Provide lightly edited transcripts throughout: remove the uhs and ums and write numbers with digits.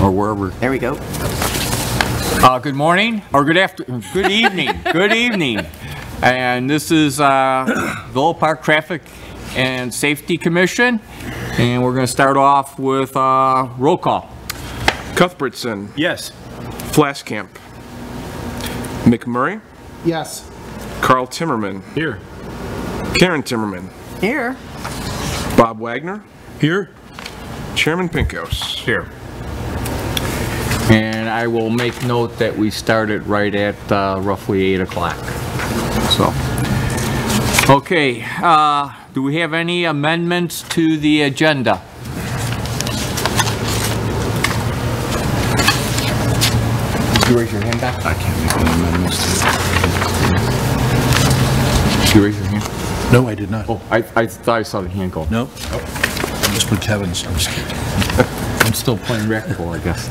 or wherever. There we go. Good morning, or good evening, good evening. And this is Villa Park Traffic and Safety Commission, and we're going to start off with roll call. Cuthbertson. Yes. Flaskamp. McMurray. Yes. Carl Timmerman. Here. Karen Timmerman. Here. Bob Wagner. Here. Chairman Pinkos. Here. And I will make note that we started right at roughly 8 o'clock. So, okay, do we have any amendments to the agenda? Did you raise your hand back? I can't make any amendments to Did you raise your hand? it. No, I did not. Oh, I thought I saw the hand go. No. Just for Kevin's. I'm just kidding. I'm still playing racquetball, I guess.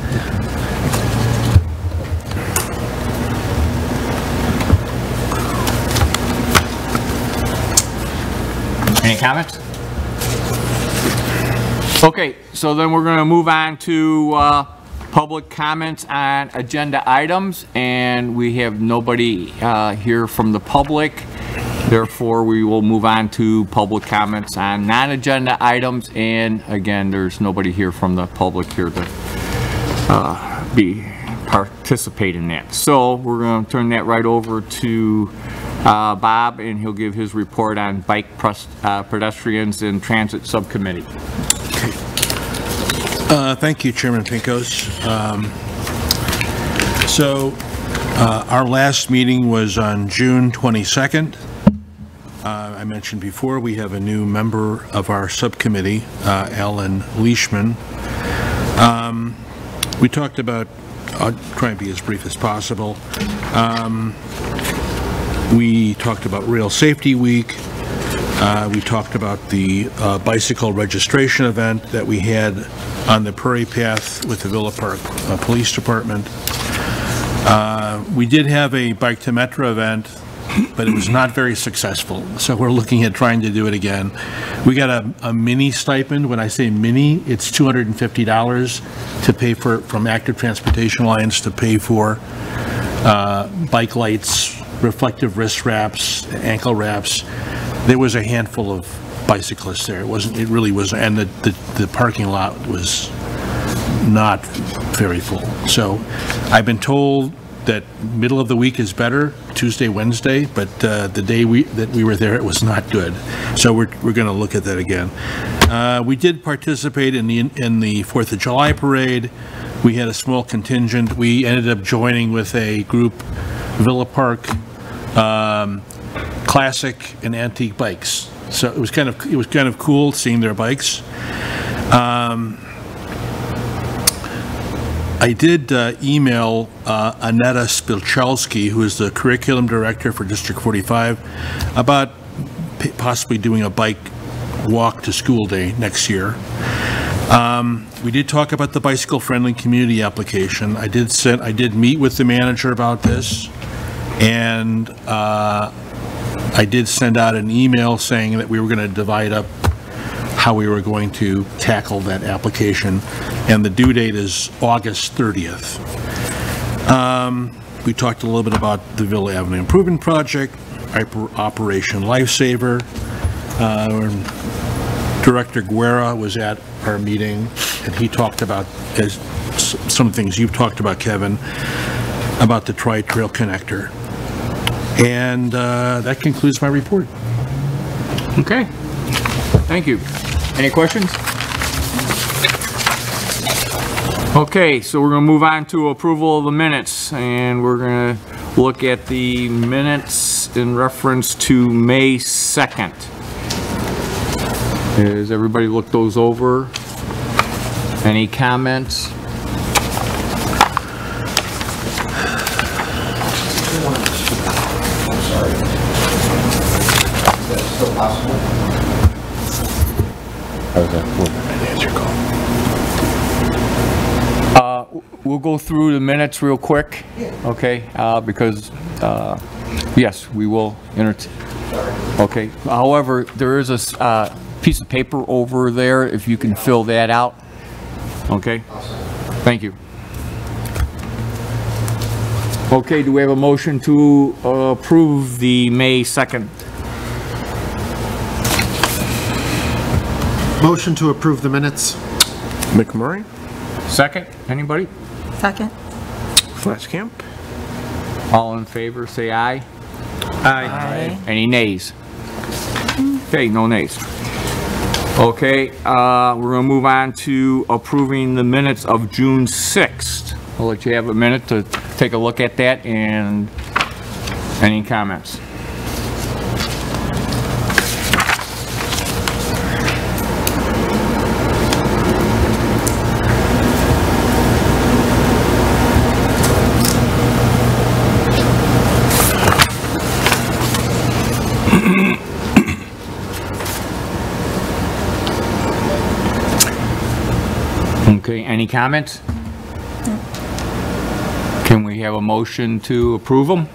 Any comments? Okay, so then we're going to move on to public comments on agenda items, and we have nobody here from the public. Therefore, we will move on to public comments on non-agenda items, and again, there's nobody here from the public here to participate in that. So we're going to turn that right over to Bob, and he'll give his report on bike pedestrians and transit subcommittee. Thank you, Chairman Pinkos. Our last meeting was on June 22nd. I mentioned before we have a new member of our subcommittee, Alan Leishman. We talked about, I'll try and be as brief as possible. We talked about Rail Safety Week. We talked about the bicycle registration event that we had on the Prairie Path with the Villa Park Police Department. We did have a Bike to Metro event, but it was not very successful, so we're looking at trying to do it again. We got a mini stipend. When I say mini, it's $250 to pay for, from Active Transportation Alliance, to pay for bike lights, reflective wrist wraps, ankle wraps. There was a handful of bicyclists there. It really was, and the parking lot was not very full. So I've been told that middle of the week is better, Tuesday, Wednesday, but the day that we were there, it was not good. So we're going to look at that again. We did participate in the 4th of July parade. We had a small contingent. We ended up joining with a group, Villa Park Classic and Antique Bikes. So it was kind of cool seeing their bikes. I did email Aneta Spilchalski, who is the curriculum director for District 45, about possibly doing a bike walk to school day next year. We did talk about the bicycle-friendly community application. I did meet with the manager about this, and I did send out an email saying that we were going to divide up how we were going to tackle that application, and the due date is August 30th. We talked a little bit about the Villa Avenue Improvement Project, Operation Lifesaver. Director Guerra was at our meeting, and he talked about some things you've talked about, Kevin, about the Tri-Trail Connector. And that concludes my report. Okay, thank you. Any questions? Okay, so we're going to move on to approval of the minutes, and we're going to look at the minutes in reference to May 2nd. Has everybody looked those over? Any comments? Still possible? We'll go through the minutes real quick, okay? Because, yes, we will entertain. Okay. However, there is a piece of paper over there, if you can fill that out. Okay? Thank you. Okay, do we have a motion to approve the May 2nd? Motion to approve the minutes. McMurray, Second, anybody? Second. Flasscamp, All in favor, say aye. Aye. Any nays? Okay, no nays. Okay, we're gonna move on to approving the minutes of June 6th. I'll let you have a minute to take a look at that and any comments. Okay, any comments? Can we have a motion to approve them?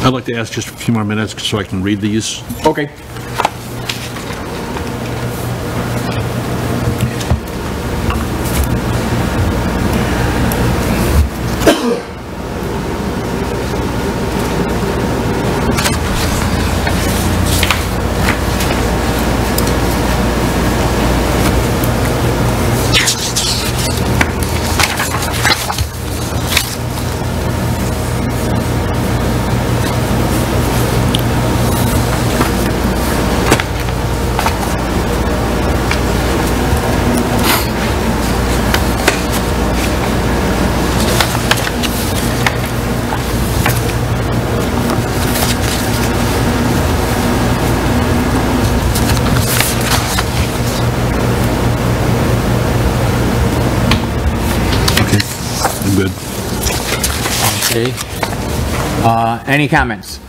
I'd like to ask just a few more minutes so I can read these. Okay. I'm good. Okay. Any comments?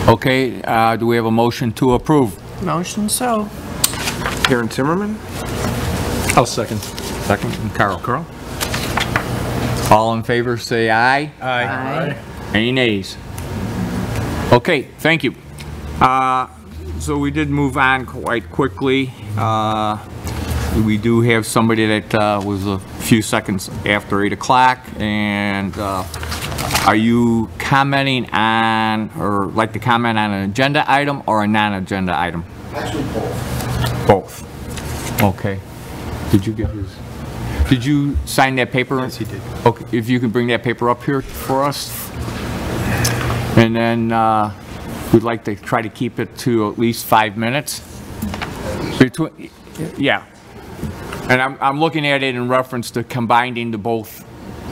Okay, do we have a motion to approve? Motion so. Karen Timmerman, I'll second. Second, and Carl. All in favor, say aye. Aye. Any nays? Okay, thank you. So we did move on quite quickly. We do have somebody that was a few seconds after 8 o'clock, and are you commenting on, or like to comment on an agenda item or a non-agenda item? Actually, both. Both. Okay. Did you get his? Did you sign that paper? Yes, he did. Okay, if you can bring that paper up here for us. And then we'd like to try to keep it to at least 5 minutes. Between, yeah. And I'm looking at it in reference to combining the both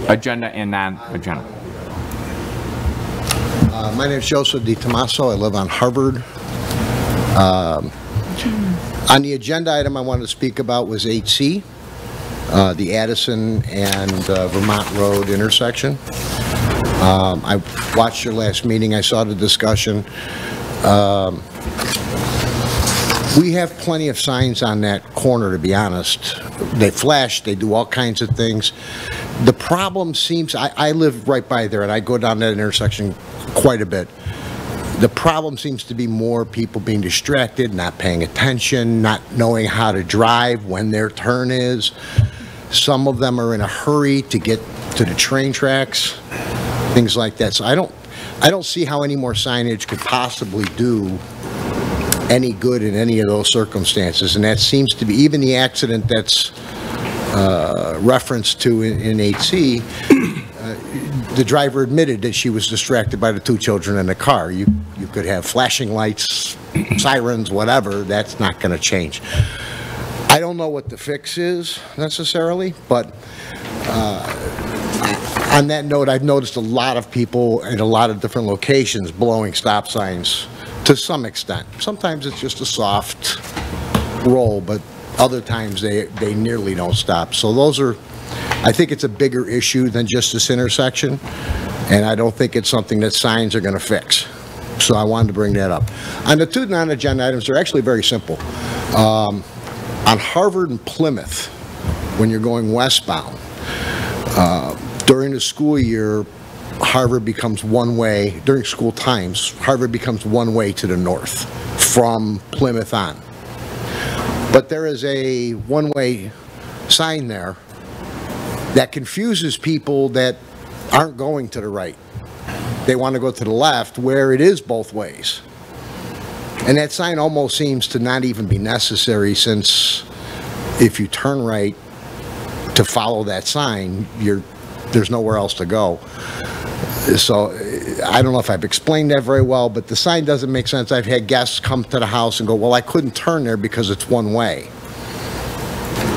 agenda and non-agenda. My name is Joseph DiTomaso. I live on Harvard. On the agenda item I wanted to speak about was 8C, the Addison and Vermont Road intersection. I watched your last meeting. I saw the discussion. We have plenty of signs on that corner, to be honest. They flash, they do all kinds of things. The problem seems, I live right by there and I go down that intersection quite a bit. The problem seems to be more people being distracted, not paying attention, not knowing how to drive when their turn is. Some of them are in a hurry to get to the train tracks, things like that. So I don't see how any more signage could possibly do any good in any of those circumstances. And that seems to be, even the accident that's referenced to in 8C, the driver admitted that she was distracted by the two children in the car. You could have flashing lights, sirens, whatever. That's not going to change. I don't know what the fix is necessarily, but on that note, I've noticed a lot of people in a lot of different locations blowing stop signs to some extent. Sometimes it's just a soft roll, but other times they nearly don't stop. So those are, I think it's a bigger issue than just this intersection, and I don't think it's something that signs are going to fix. So I wanted to bring that up. On the two non-agenda items, they're actually very simple. On Harvard and Plymouth, when you're going westbound, during the school year, Harvard becomes one way, during school times, Harvard becomes one way to the north from Plymouth on. But there is a one-way sign there that confuses people that aren't going to the right. They want to go to the left where it is both ways. And that sign almost seems to not even be necessary, since if you turn right to follow that sign, there's nowhere else to go. So I don't know if I've explained that very well, but the sign doesn't make sense. I've had guests come to the house and go, well, I couldn't turn there because it's one way.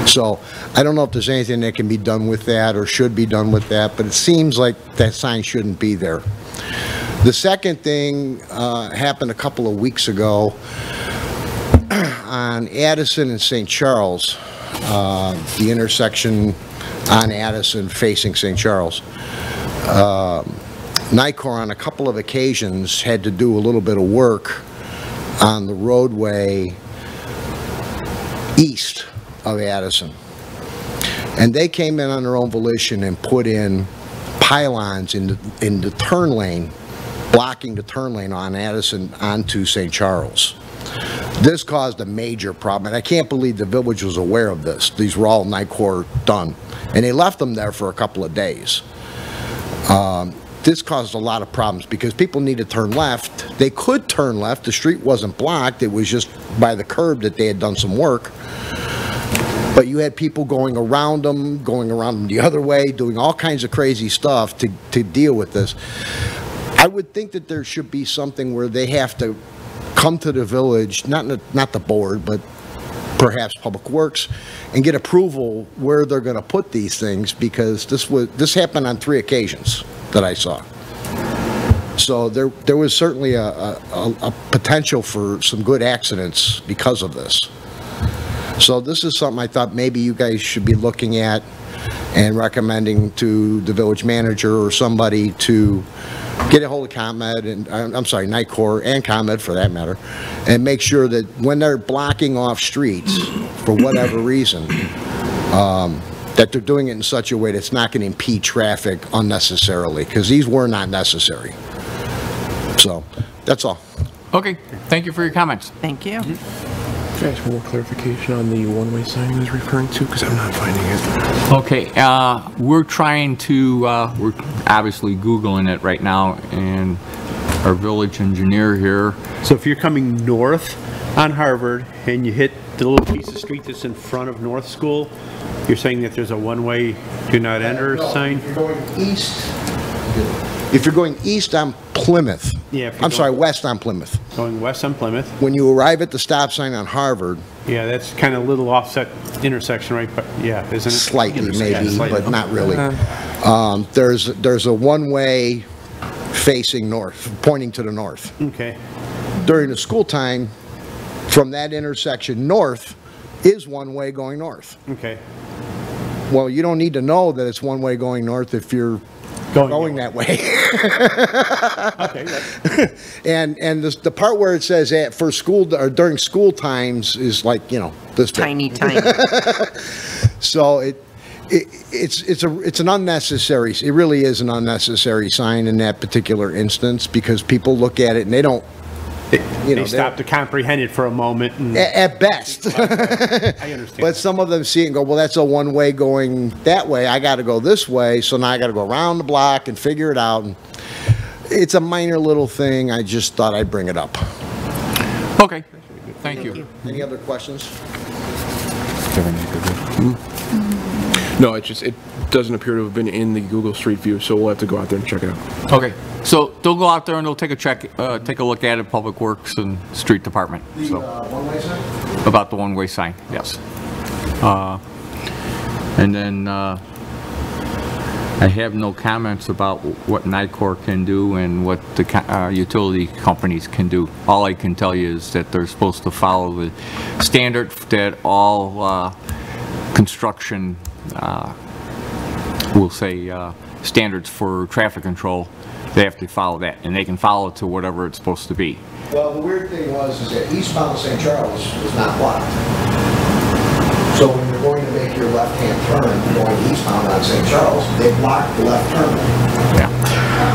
So I don't know if there's anything that can be done with that or should be done with that, but it seems like that sign shouldn't be there. The second thing happened a couple of weeks ago on Addison and St. Charles, the intersection on Addison facing St. Charles. NICOR on a couple of occasions had to do a little bit of work on the roadway east of Addison. And they came in on their own volition and put in pylons in the turn lane, blocking the turn lane on Addison onto St. Charles. This caused a major problem, and I can't believe the village was aware of this. These were all NICOR done, and they left them there for a couple of days. This caused a lot of problems because people need to turn left. They could turn left. The street wasn't blocked. It was just by the curb that they had done some work. But you had people going around them the other way, doing all kinds of crazy stuff to deal with this. I would think that there should be something where they have to come to the village, not the board, but perhaps Public Works, and get approval where they're going to put these things, because this happened on 3 occasions that I saw. So there was certainly a potential for some good accidents because of this. So this is something I thought maybe you guys should be looking at and recommending to the village manager or somebody to get a hold of ComEd, and I'm sorry, NICOR and ComEd for that matter, and make sure that when they're blocking off streets for whatever reason, that they're doing it in such a way that's not going to impede traffic unnecessarily, because these were not necessary. So that's all. Okay, thank you for your comments. Thank you. Can I ask for more clarification on the one-way sign he was referring to? Because I'm not finding it. Okay, we're trying to, we're obviously Googling it right now, and our village engineer here. So if you're coming north on Harvard and you hit the little piece of street that's in front of North School, you're saying that there's a one-way do not enter sign? If you're going east, if you're going east on Plymouth, Yeah, I'm sorry, west on Plymouth. Going west on Plymouth? When you arrive at the stop sign on Harvard, Yeah, that's kind of a little offset intersection, right? But yeah, isn't it? slightly Yeah, maybe, slightly. but not really. There's a one-way facing north, pointing to the north. Okay, During the school time, from that intersection north is one way going north. okay. Well, you don't need to know that it's one way going north if you're going that way. Okay, right. And the part where it says for school or during school times is like, you know, this big. Tiny, tiny. So it's an unnecessary, it really is an unnecessary sign in that particular instance, because people look at it and they don't, you know, They stop to comprehend it for a moment. And at best. I understand. But some of them see it and go, well, that's a one way going that way. I got to go this way. So now I got to go around the block and figure it out. And it's a minor little thing. I just thought I'd bring it up. Okay, thank you. Any other questions? No, it doesn't appear to have been in the Google Street View, so we'll have to go out there and check it out. Okay, so they'll go out there and they'll take a look at it, Public Works and Street Department. So One-way sign? about the one-way sign, yes. And then I have no comments about what NICOR can do and what the utility companies can do. All I can tell you is that they're supposed to follow the standard that all construction, we'll say, standards for traffic control. They have to follow that, and they can follow it to whatever it's supposed to be. Well, the weird thing is that eastbound St. Charles was not blocked. So when you're going to make your left-hand turn going eastbound on St. Charles, they blocked the left turn lane. Yeah.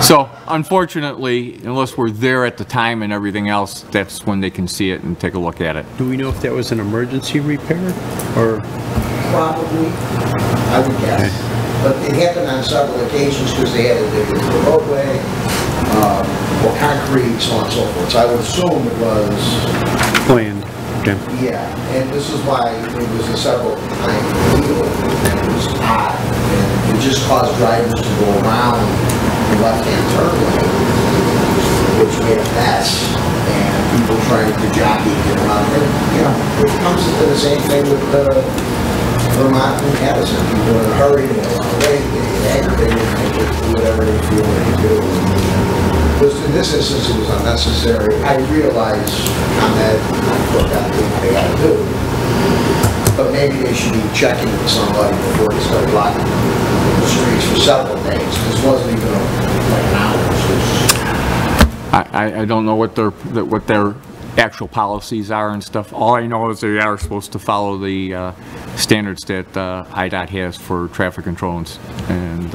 So unfortunately, unless we're there at the time and everything else, that's when they can see it and take a look at it. do we know if that was an emergency repair or? Probably, I would guess. But it happened on several occasions because they had to dig into the roadway, or concrete, so on and so forth. So I would assume it was, Planned, okay. yeah, and this is why it was a several times deal, and it was odd. And it just caused drivers to go around the left-hand turn lane, which made a mess, and people trying to jockey and get around. And, you know, it comes into the same thing with Vermont and Addison. People in a hurry, they want to wait, they get aggravated, and they just do whatever they feel they do. In this instance, it was unnecessary. I realize ComEd what that thing they got to do, but maybe they should be checking with somebody before they start blocking the streets for several days. This wasn't even like an hour. I don't know what their actual policies are and stuff. All I know is they are supposed to follow the standards that IDOT has for traffic control and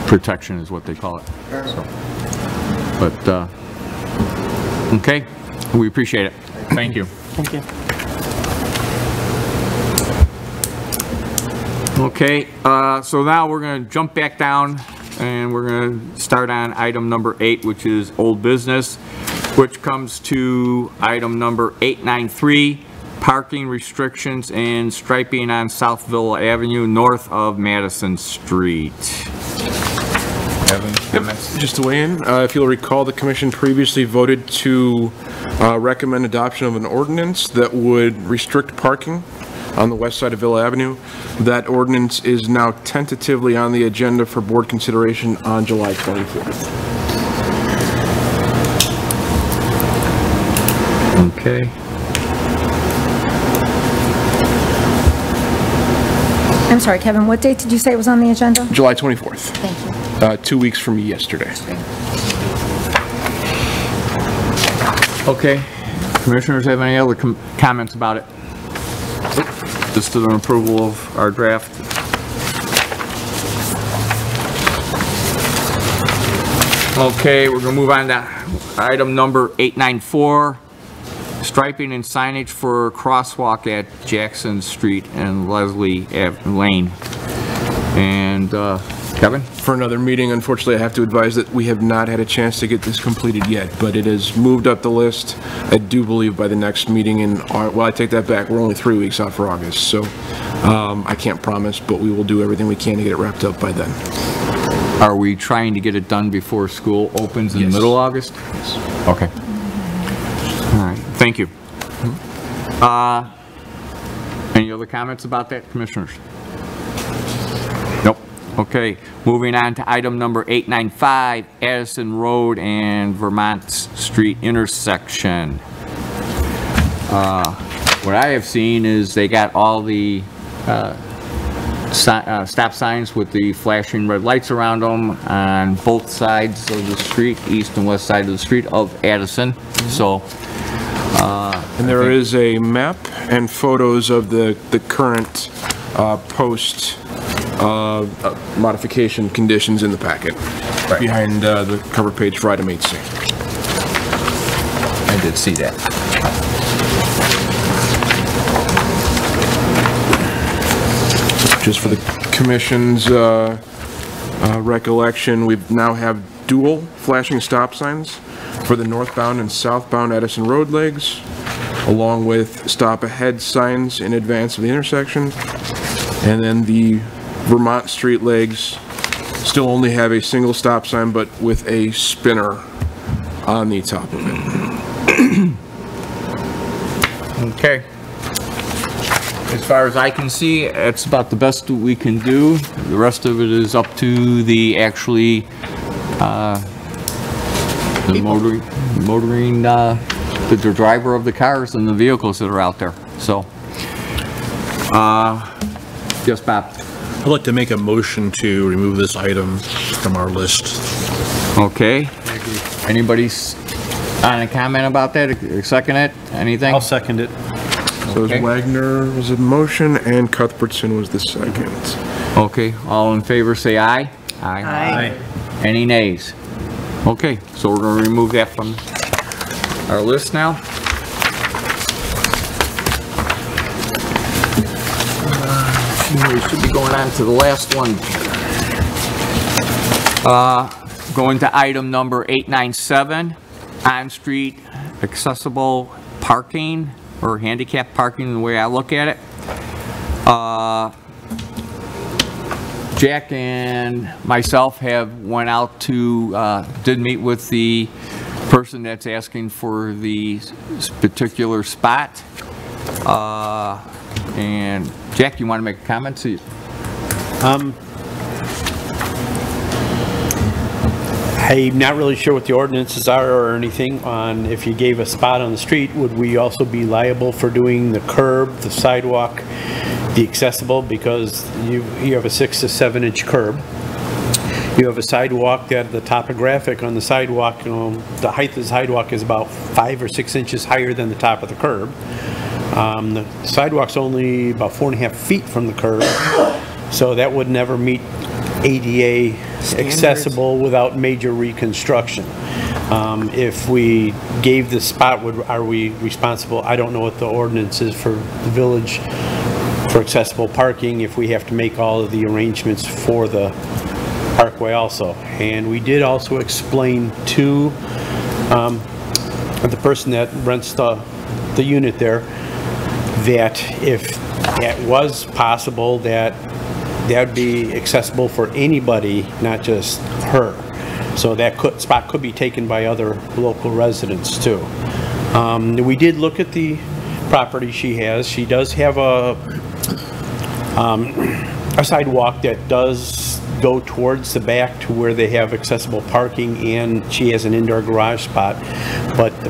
protection is what they call it. So, but okay, we appreciate it. Thank you. Thank you. Okay, so now we're going to jump back down and we're going to start on item number 8, which is old business, which comes to item number 893, parking restrictions and striping on South Villa Avenue north of Madison Street. Evan, comments? Just to weigh in, if you'll recall, the commission previously voted to recommend adoption of an ordinance that would restrict parking on the west side of Villa Avenue. That ordinance is now tentatively on the agenda for board consideration on July 24th. Okay. I'm sorry, Kevin, what date did you say it was on the agenda? July 24th, Thank you. 2 weeks from yesterday. Okay. Commissioners have any other comments about it? Just an approval of our draft. Okay, we're gonna move on to item number 894, striping and signage for crosswalk at Jackson Street and Leslie Lane. And Kevin? For another meeting, unfortunately, I have to advise that we have not had a chance to get this completed yet, but it is moved up the list. I do believe by the next meeting in, well, I take that back, we're only 3 weeks out for August, so I can't promise, but we will do everything we can to get it wrapped up by then. Are we trying to get it done before school opens in the middle of August? Yes. Okay. All right, thank you. Any other comments about that, commissioners? Nope. Okay, moving on to item number 895, Addison Road and Vermont Street intersection. What I have seen is they got all the stop signs with the flashing red lights around them on both sides of the street, east and west side of the street of Addison. So, And there is a map and photos of the current post modification conditions in the packet behind the cover page for item 8C. I did see that. Just for the commission's recollection, we now have dual flashing stop signs for the northbound and southbound Addison Road legs, along with stop ahead signs in advance of the intersection. And then the Vermont Street legs still only have a single stop sign, but with a spinner on the top of it. Okay. As far as I can see, it's about the best that we can do. The rest of it is up to the actually, the motoring, the driver of the cars and the vehicles that are out there. So, yes, Bob. I'd like to make a motion to remove this item from our list. Okay. Anybody on a comment about that? Second it? Anything? I'll second it. So Okay. Wagner was a motion and Cuthbertson was the second. Okay, all in favor say aye. Aye. Any nays? Okay, so we're gonna remove that from our list now. we should be going on to the last one. Going to item number 897, on-street accessible parking, or handicap parking, the way I look at it. Jack and myself went out to, did meet with the person that's asking for the particular spot. And Jack, you want to make a comment? I'm not really sure what the ordinances are or anything on if you gave a spot on the street, would we also be liable for doing the curb, the sidewalk, the accessible, because you have a 6 to 7 inch curb. You have a sidewalk that the topographic on the sidewalk, the height of the sidewalk is about 5 or 6 inches higher than the top of the curb. The sidewalk's only about 4.5 feet from the curb, so that would never meet ADA accessible without major reconstruction. If we gave the spot, are we responsible? I don't know what the ordinance is for the village for accessible parking, if we have to make all of the arrangements for the parkway also. And we did also explain to the person that rents the unit there that if that was possible, that would be accessible for anybody, not just her. So that spot could be taken by other local residents too. We did look at the property she has. She does have a sidewalk that does go towards the back to where they have accessible parking, and she has an indoor garage spot, but the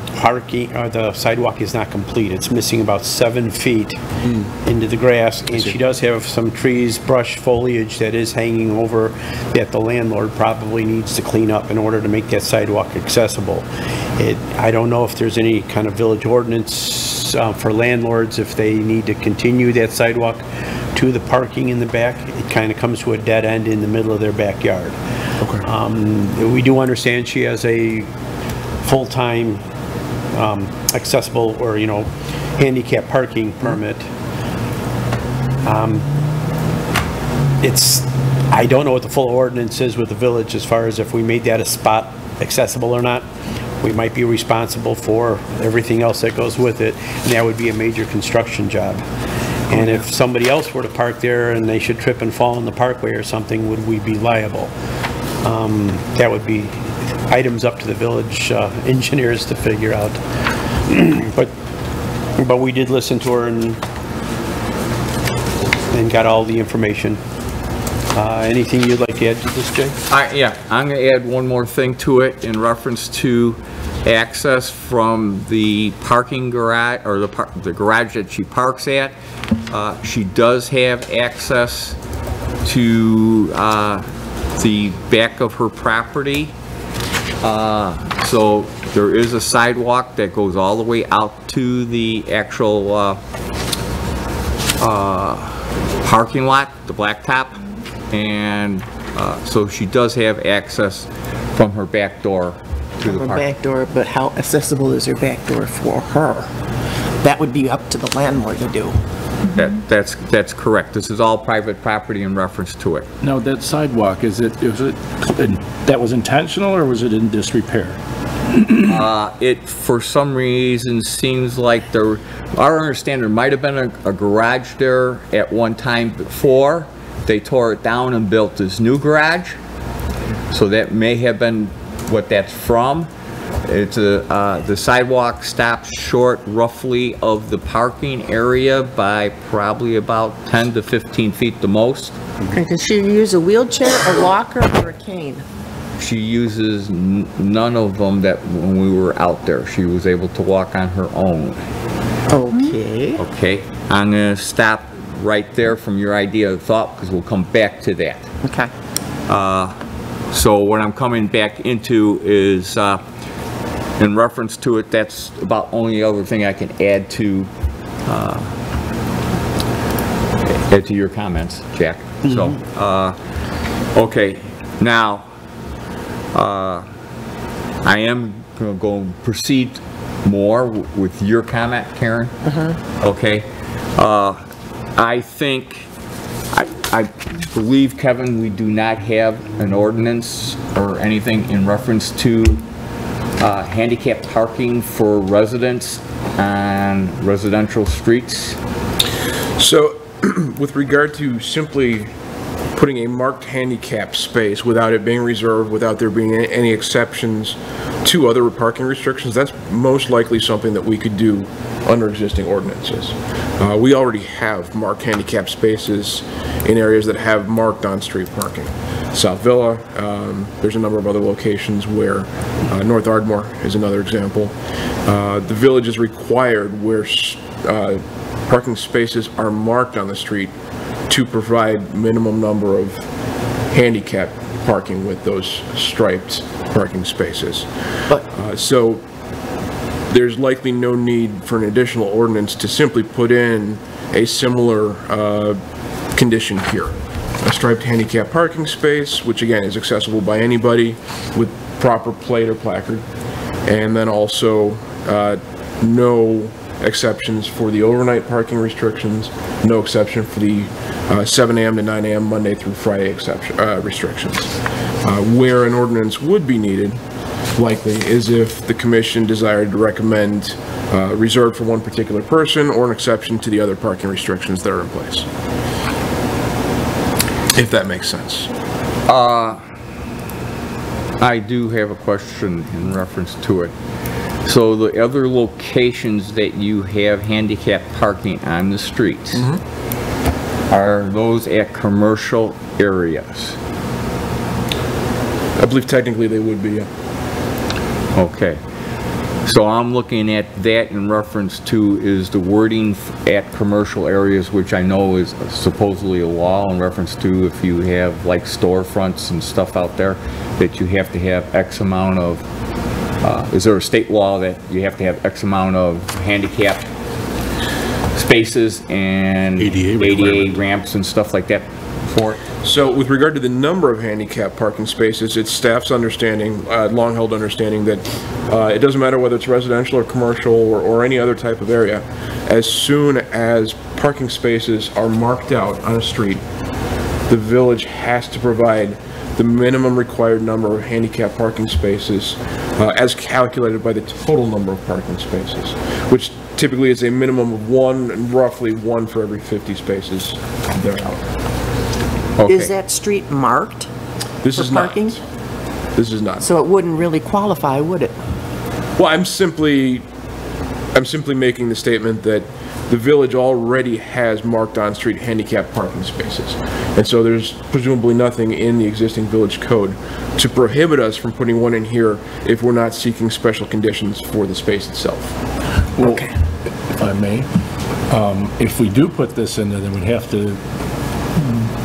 the sidewalk is not complete. It's missing about 7 feet into the grass, and she does have some trees, brush, foliage that is hanging over that the landlord probably needs to clean up in order to make that sidewalk accessible. I don't know if there's any kind of village ordinance for landlords if they need to continue that sidewalk to the parking in the back. It kind of comes to a dead end in the middle of their backyard. Okay. We do understand she has a full-time accessible or, handicap parking permit. I don't know what the full ordinance is with the village as far as if we made that a spot accessible or not. We might be responsible for everything else that goes with it, and that would be a major construction job. And if somebody else were to park there and they should trip and fall in the parkway or something, would we be liable? That would be items up to the village engineers to figure out. But we did listen to her and got all the information. Anything you'd like to add to this, Jay? Yeah, I'm going to add one more thing to it in reference to access from the parking garage, or the garage that she parks at. She does have access to the back of her property. So there is a sidewalk that goes all the way out to the actual parking lot, the blacktop. And so she does have access from her back door to the park. Back door, but how accessible is her back door for her? That would be up to the landlord to do. That's correct. This is all private property in reference to it. Now, that sidewalk, that was intentional, or was it in disrepair? It, for some reason, seems like our understanding, there might have been a garage there at one time before. They tore it down and built this new garage. So that may have been what that's from. It's the sidewalk stops short roughly of the parking area by probably about 10 to 15 feet the most. Okay, does she use a wheelchair, a walker, or a cane? She uses none of them. That when we were out there, she was able to walk on her own. Okay. Okay, I'm gonna stop right there from your idea of thought, because we'll come back to that. Okay. So what I'm coming back into is, in reference to it, that's about only other thing I can add to your comments, Jack. So, okay, now, I am gonna go proceed more with your comment, Karen. Okay. I think I believe, Kevin, we do not have an ordinance or anything in reference to handicap parking for residents on residential streets. So, with regard to simply putting a marked handicap space without it being reserved, without there being any exceptions to other parking restrictions, that's most likely something that we could do under existing ordinances. We already have marked handicap spaces in areas that have marked on-street parking. South Villa, there's a number of other locations where, North Ardmore is another example. The village is required where parking spaces are marked on the street to provide minimum number of handicap parking with those striped parking spaces. So there's likely no need for an additional ordinance to simply put in a similar condition here. A striped handicap parking space, which again is accessible by anybody with proper plate or placard, and then also no exceptions for the overnight parking restrictions, no exception for the 7 a.m. to 9 a.m. Monday through Friday restrictions. Where an ordinance would be needed, likely, is if the commission desired to recommend reserved for one particular person or an exception to the other parking restrictions that are in place. If that makes sense. I do have a question in reference to it. So the other locations that you have handicap parking on the streets, are those at commercial areas? I believe technically they would be, yeah. Okay. So I'm looking at that in reference to is the wording at commercial areas, which I know is supposedly a law in reference to if you have like storefronts and stuff out there, that you have to have X amount of, is there a state law that you have to have X amount of handicap spaces and ADA ramps and stuff like that for it? So with regard to the number of handicap parking spaces, it's staff's understanding, long-held understanding, that it doesn't matter whether it's residential or commercial or any other type of area. As soon as parking spaces are marked out on a street, the village has to provide the minimum required number of handicap parking spaces as calculated by the total number of parking spaces, which typically is a minimum of one, and roughly one for every 50 spaces thereof. Okay. Is that street marked This for is parking? not. This is not. So it wouldn't really qualify, would it? Well, I'm simply making the statement that the village already has marked on-street handicap parking spaces. And so there's presumably nothing in the existing village code to prohibit us from putting one in here if we're not seeking special conditions for the space itself. Well, if I may, if we do put this in there, then we'd have to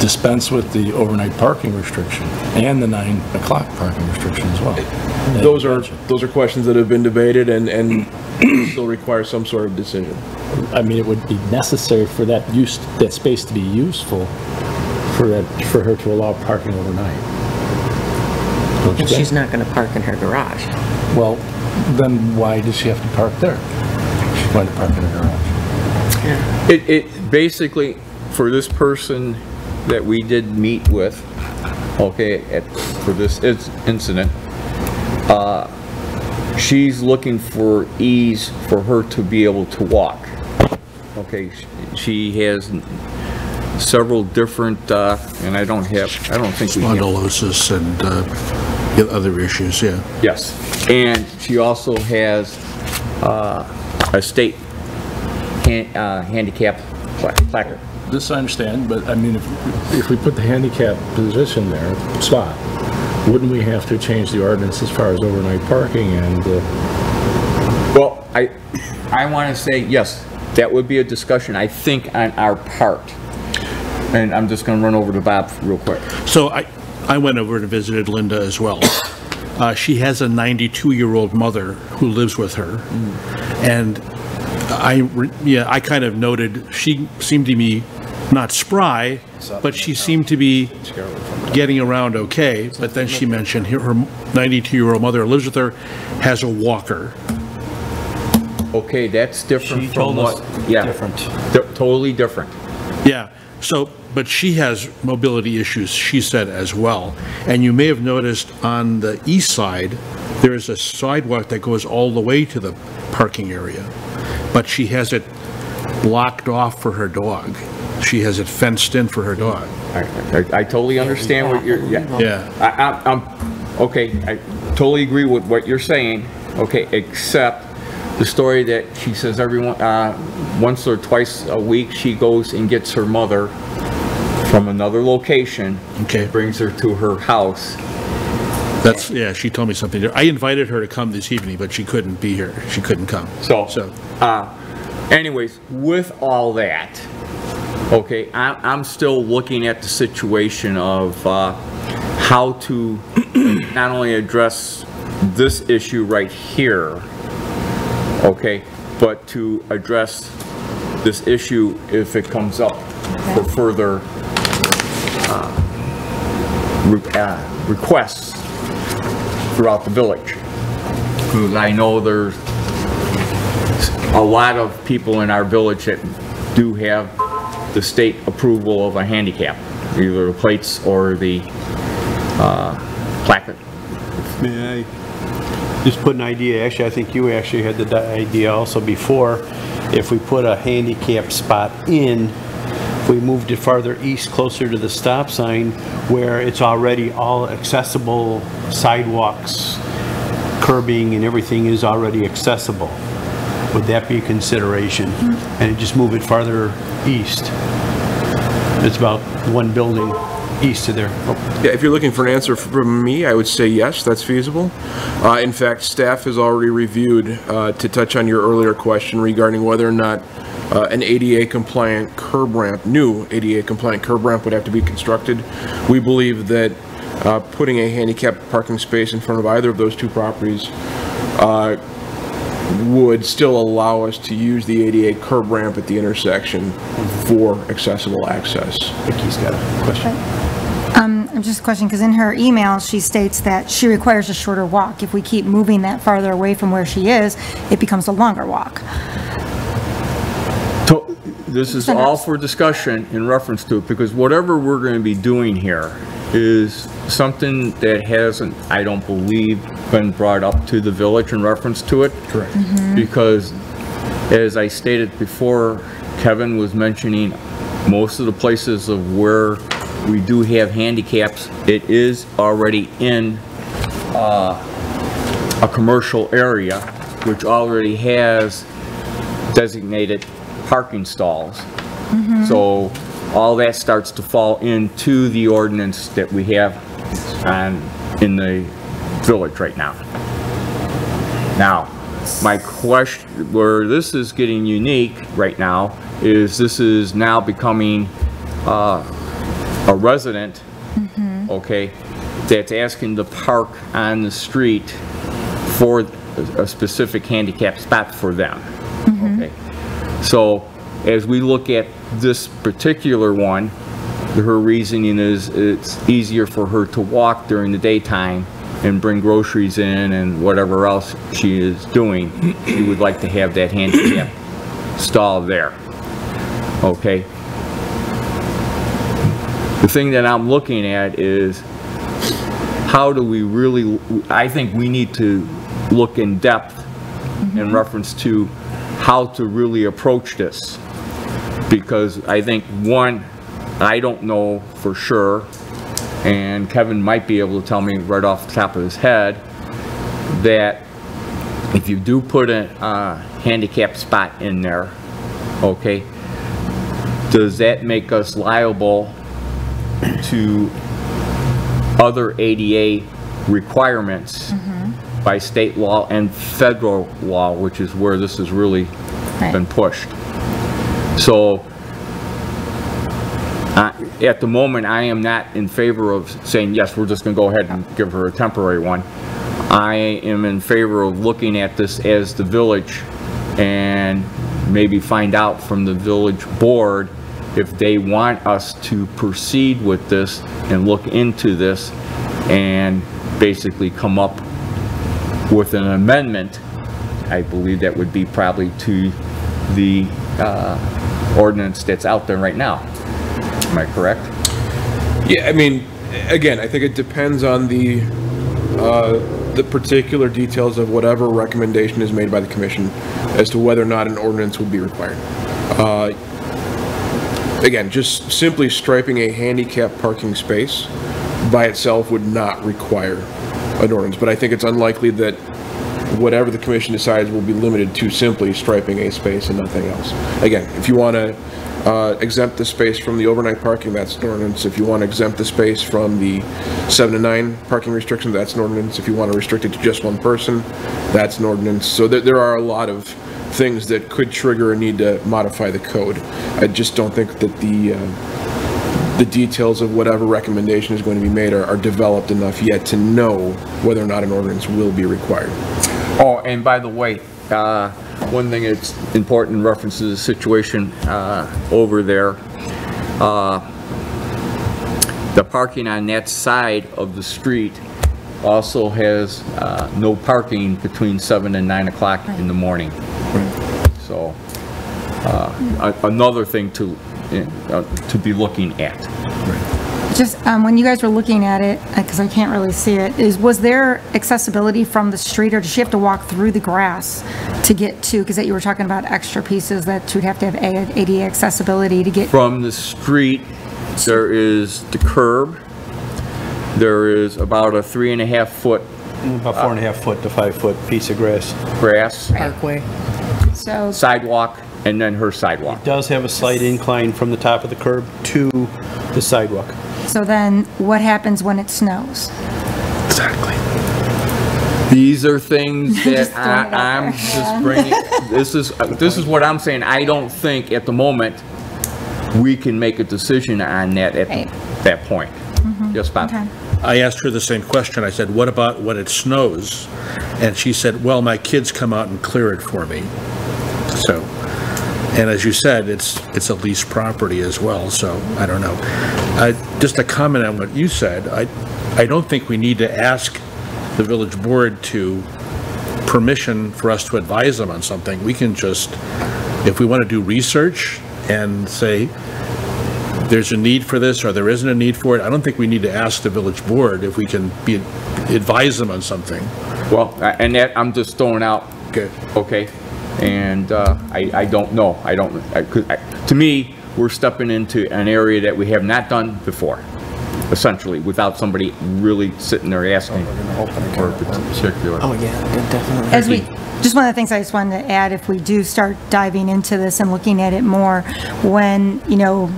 dispense with the overnight parking restriction and the 9 o'clock parking restriction as well. Those are questions that have been debated and still require some sort of decision. I mean, it would be necessary for that space to be useful for her to allow parking overnight. Don't you And think? she's not going to park in her garage. Well, then why does she have to park there? She's going to park in her garage. It basically, for this person that we did meet with, okay, for this incident, she's looking for ease for her to be able to walk. Okay, she has several different, and I don't think we have. Spondylosis and other issues, yeah. Yes, and she also has a state handicap placard. This I understand, but I mean, if we put the handicap position there, spot, wouldn't we have to change the ordinance as far as overnight parking and? Well, I want to say, yes, that would be a discussion, I think, on our part. And I'm just going to run over to Bob real quick. So I went over and visited Linda as well. She has a 92-year-old mother who lives with her. And I kind of noted she seemed to be not spry, but she seemed to be getting around okay. But then she mentioned her 92-year-old mother who lives with her has a walker. Okay, that's different She from told what... us Yeah, different. totally different. Yeah, so but she has mobility issues, she said, as well. And you may have noticed on the east side, there is a sidewalk that goes all the way to the parking area, but she has it blocked off for her dog. She has it fenced in for her dog. I totally understand what you're, Yeah. I'm, okay, I totally agree with what you're saying, okay, except the story that she says everyone, once or twice a week, she goes and gets her mother from another location. Okay. Brings her to her house. That's, yeah, she told me something. I invited her to come this evening, but she couldn't be here. She couldn't come. So, anyways, with all that, okay, I'm still looking at the situation of how to not only address this issue right here, okay, but to address this issue if it comes up for further requests throughout the village. Because I know there's a lot of people in our village that do have the state approval of a handicap, either the plates or the placard. May I just put an idea? Actually, I think you actually had the idea also before. If we put a handicap spot in, if we moved it farther east, closer to the stop sign, where it's already all accessible, sidewalks, curbing, and everything is already accessible. Would that be a consideration? And just move it farther east. It's about one building east of there. Oh. Yeah, if you're looking for an answer from me, I would say yes, that's feasible. In fact, staff has already reviewed, to touch on your earlier question regarding whether or not an ADA compliant curb ramp, new ADA compliant curb ramp would have to be constructed. We believe that putting a handicapped parking space in front of either of those two properties would still allow us to use the ADA curb ramp at the intersection for accessible access. Vicky's got a question. Just a question, because in her email, she states that she requires a shorter walk. If we keep moving that farther away from where she is, it becomes a longer walk. This is all for discussion in reference to it, because whatever we're going to be doing here is something that hasn't, I don't believe, been brought up to the village in reference to it. Correct. Because, as I stated before, Kevin was mentioning most of the places of where we do have handicaps, it is already in a commercial area, which already has designated parking stalls. So all that starts to fall into the ordinance that we have in the village right now. Now, my question, where this is getting unique right now, is this is now becoming a resident, okay, that's asking to park on the street for a specific handicap spot for them. Okay, so as we look at this particular one, her reasoning is it's easier for her to walk during the daytime and bring groceries in and whatever else she is doing. She would like to have that handicap stall there. Okay. The thing that I'm looking at is how do we really, I think we need to look in depth in reference to how to really approach this. Because I think, one, I don't know for sure, and Kevin might be able to tell me right off the top of his head, that if you do put a handicap spot in there, okay, does that make us liable to other ADA requirements by state law and federal law, which is where this has really been pushed. So at the moment, I am not in favor of saying, yes, we're just going to go ahead and give her a temporary one. I am in favor of looking at this as the village and maybe find out from the village board if they want us to proceed with this and look into this and basically come up with an amendment. I believe that would be probably to the ordinance that's out there right now. Am I correct? Yeah, I mean, again, I think it depends on the particular details of whatever recommendation is made by the commission as to whether or not an ordinance would be required. Again, just simply striping a handicap parking space by itself would not require an ordinance, but I think it's unlikely that whatever the commission decides will be limited to simply striping a space and nothing else. Again, if you want to exempt the space from the overnight parking, that's an ordinance. If you want to exempt the space from the 7 to 9 parking restriction, that's an ordinance. If you want to restrict it to just one person, that's an ordinance. So there are a lot of things that could trigger a need to modify the code. I just don't think that the details of whatever recommendation is going to be made are developed enough yet to know whether or not an ordinance will be required. Oh, and by the way, one thing that's important in reference to the situation over there, the parking on that side of the street also has no parking between 7 and 9 o'clock in the morning. So another thing to be looking at. Just when you guys were looking at it, because I can't really see it, was there accessibility from the street, or does she have to walk through the grass to get to, because you were talking about extra pieces that you'd have to have ADA accessibility to get? From the street, there is the curb. There is about a 3.5 foot. About 4.5 foot to 5 foot piece of grass. Parkway. So Sidewalk, and then her sidewalk. It does have a slight incline from the top of the curb to the sidewalk. So then what happens when it snows? Exactly. These are things that Just throwing it out I'm there. just bringing, this is what I'm saying. I don't think at the moment we can make a decision on that at Right. that point. Yes, Bob? Okay. I asked her the same question. I said, what about when it snows? And she said, well, my kids come out and clear it for me. So, and as you said, it's a leased property as well, so I don't know. Just a comment on what you said, I don't think we need to ask the village board to permission for us to advise them on something. We can just, if we want to do research and say, there's a need for this or there isn't a need for it, I don't think we need to ask the village board if we can advise them on something. Well, and that, I'm just throwing out, Okay. okay? And I don't know. To me, we're stepping into an area that we have not done before, essentially, without somebody really sitting there asking for a particular. Oh, yeah, definitely. As we, just one of the things I just wanted to add, if we do start diving into this and looking at it more, when, you know,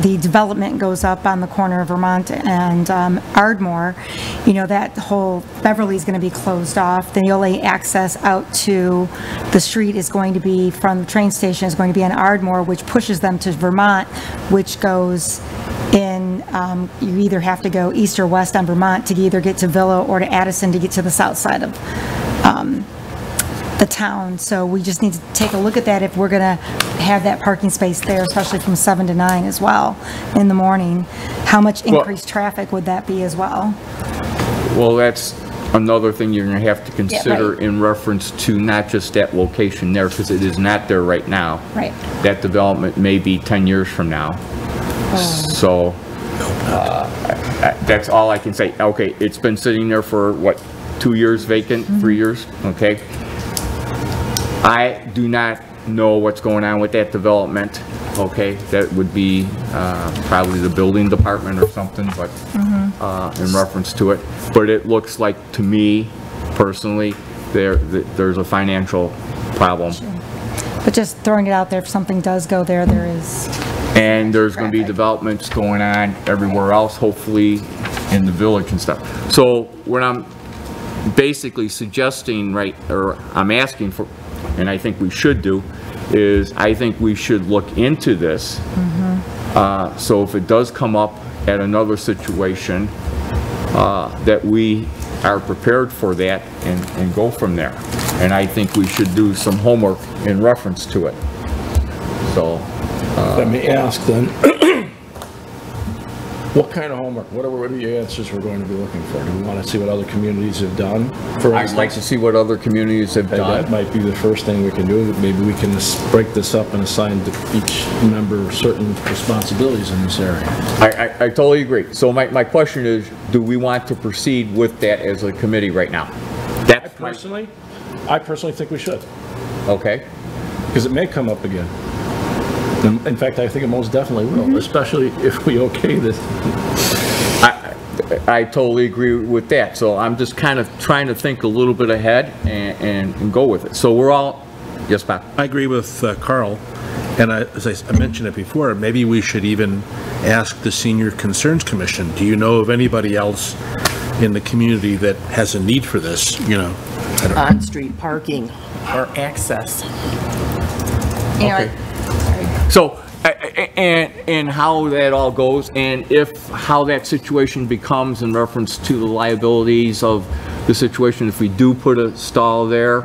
the development goes up on the corner of Vermont and Ardmore, you know, that whole Beverly's going to be closed off. The only access out to the street is going to be from the train station, is going to be on Ardmore, which pushes them to Vermont, which goes in, you either have to go east or west on Vermont to either get to Villa or to Addison to get to the south side of the town. So we just need to take a look at that if we're going to have that parking space there, especially from 7 to 9 as well in the morning. How much increased traffic would that be as well? Well, that's another thing you're going to have to consider right. in reference to not just that location there, because it is not there right now. Right. That development may be 10 years from now. So that's all I can say. Okay, it's been sitting there for, what, 2 years vacant, 3 years? Okay. I do not know what's going on with that development, okay? That would be probably the building department or something, but in reference to it. But it looks like, to me, personally, there's a financial problem. But just throwing it out there, if something does go there, there is. And there's going to be developments going on everywhere else, hopefully in the village and stuff. So what I'm basically suggesting, or I'm asking for, and I think we should do, is I think we should look into this. So if it does come up at another situation, that we are prepared for that and go from there. And I think we should do some homework in reference to it. So. Let me ask then, What kind of homework? What are the answers we're going to be looking for? Do we want to see what other communities have done? For I'd like to see what other communities have Okay, that done. might be the first thing we can do. Maybe we can break this up and assign to each member certain responsibilities in this area. I totally agree. So my question is, do we want to proceed with that as a committee right now? That's my, I personally think we should, okay. because it may come up again. In fact, I think it most definitely will, especially if we okay this. I totally agree with that. So I'm just kind of trying to think a little bit ahead and go with it. So we're all, yes, Bob? I agree with Carl, and as I mentioned it before, maybe we should even ask the Senior Concerns Commission, do you know of anybody else in the community that has a need for this, you know? On-street parking or access. You know, Okay. So, and how that all goes, and how that situation becomes in reference to the liabilities of the situation, if we do put a stall there,